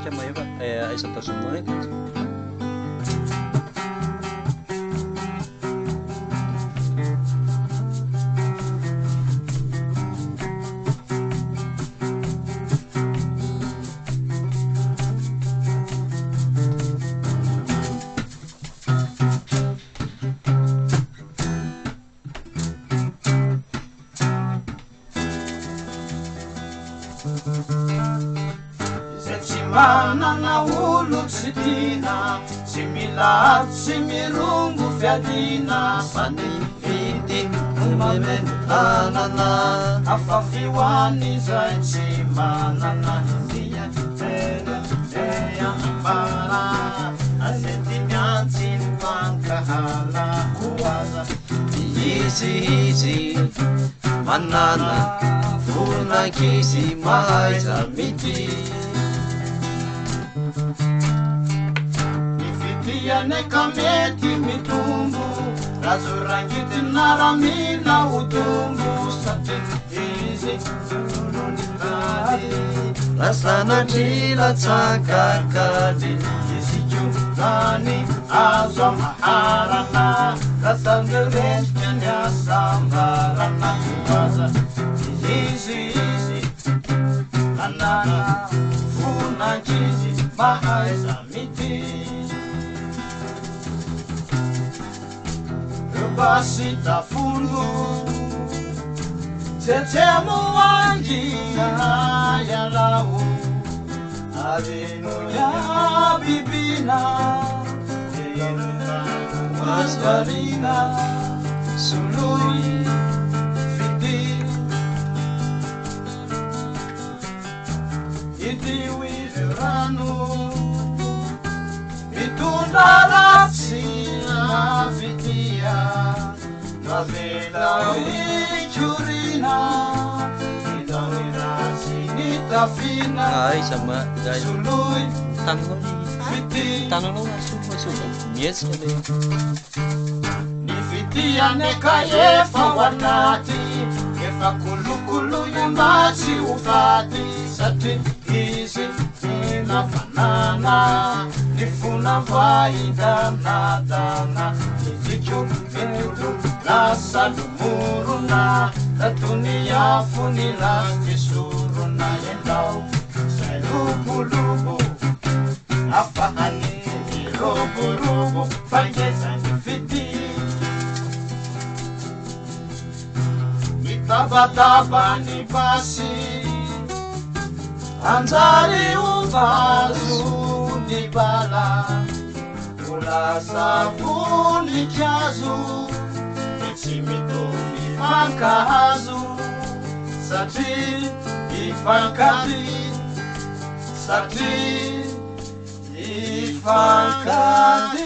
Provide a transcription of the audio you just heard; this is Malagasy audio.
Satria maheva aiza tazomina eto. Manana ulu tsitina, simila simirungu fiadina, sanifiti umamenanana, afafiwani zai simanana, hindia tega para, asentimianti mankahala kuwaza, Easy manana, funa kisi mahaiza miti. Neka meti mitumbu razurangiti naramina utumbu sate hizi nununitari Rasana jila tsakakadi hizi jumani azwa maharana rasangereshkenya sambarana kuwaza hizi anana funa chizi mahaiza miti Basita funu Tetemu wanjina ya lau Avinu ya bibina Enuka wasgarina Sului fiti Iti wiranu Itunda ratsina fitia Navela ichurina Itanira sinita fina Ai sama dai Sului fiti tanong masuk yes kali Ni fitia neka yefa wanati Yefa kulukulu yambachi ufati Sati hizi inafanana Nifuna vaida nadana Nijichu mitulu la salumuruna Tatunia funila kisuruna Yendau sailubulubu Afahani iroburubu Fangeza nifiti Mitabadaba nibasi Anzari uvazu nibala Ula sabuni jazu Itsimito ifakazu Sati ifakadi Sati ifakadi